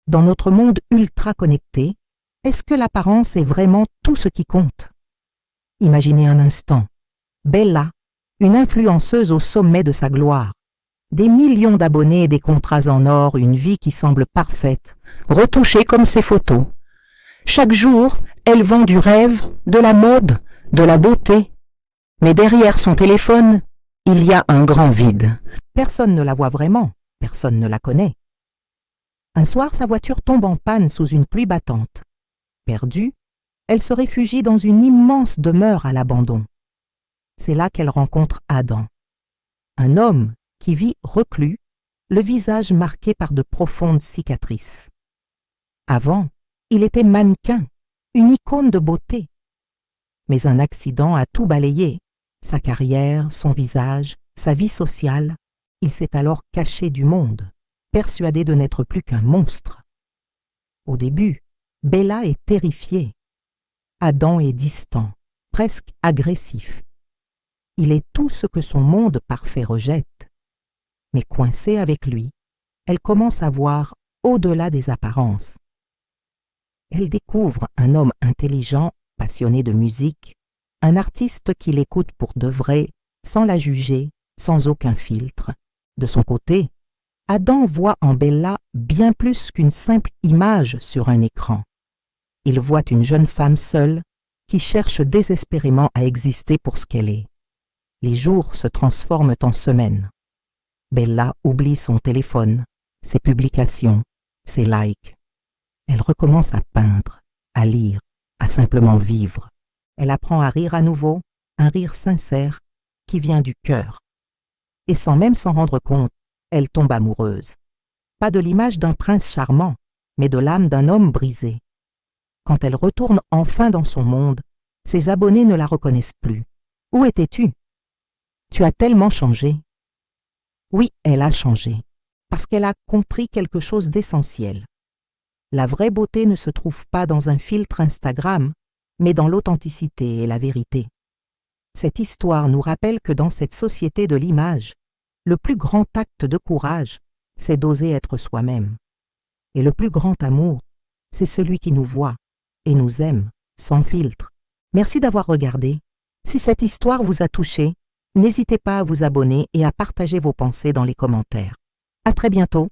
Dans notre monde ultra connecté, est-ce que l'apparence est vraiment tout ce qui compte? Imaginez un instant. Bella, une influenceuse au sommet de sa gloire. Des millions d'abonnés, des contrats en or, une vie qui semble parfaite, retouchée comme ses photos. Chaque jour, elle vend du rêve, de la mode, de la beauté. Mais derrière son téléphone, il y a un grand vide. Personne ne la voit vraiment, personne ne la connaît. Un soir, sa voiture tombe en panne sous une pluie battante. Perdue, elle se réfugie dans une immense demeure à l'abandon. C'est là qu'elle rencontre Adam, un homme qui vit reclus, le visage marqué par de profondes cicatrices. Avant, il était mannequin, une icône de beauté. Mais un accident a tout balayé, sa carrière, son visage, sa vie sociale. Il s'est alors caché du monde, persuadé de n'être plus qu'un monstre. Au début, Bella est terrifiée. Adam est distant, presque agressif. Il est tout ce que son monde parfait rejette. Mais coincée avec lui, elle commence à voir au-delà des apparences. Elle découvre un homme intelligent, passionné de musique, un artiste qui l'écoute pour de vrai, sans la juger, sans aucun filtre. De son côté, Adam voit en Bella bien plus qu'une simple image sur un écran. Il voit une jeune femme seule qui cherche désespérément à exister pour ce qu'elle est. Les jours se transforment en semaines. Bella oublie son téléphone, ses publications, ses likes. Elle recommence à peindre, à lire, à simplement vivre. Elle apprend à rire à nouveau, un rire sincère qui vient du cœur. Et sans même s'en rendre compte, elle tombe amoureuse. Pas de l'image d'un prince charmant, mais de l'âme d'un homme brisé. Quand elle retourne enfin dans son monde, ses abonnés ne la reconnaissent plus. Où étais-tu? Tu as tellement changé. Oui, elle a changé, parce qu'elle a compris quelque chose d'essentiel. La vraie beauté ne se trouve pas dans un filtre Instagram, mais dans l'authenticité et la vérité. Cette histoire nous rappelle que dans cette société de l'image, le plus grand acte de courage, c'est d'oser être soi-même. Et le plus grand amour, c'est celui qui nous voit et nous aime sans filtre. Merci d'avoir regardé. Si cette histoire vous a touché, n'hésitez pas à vous abonner et à partager vos pensées dans les commentaires. À très bientôt.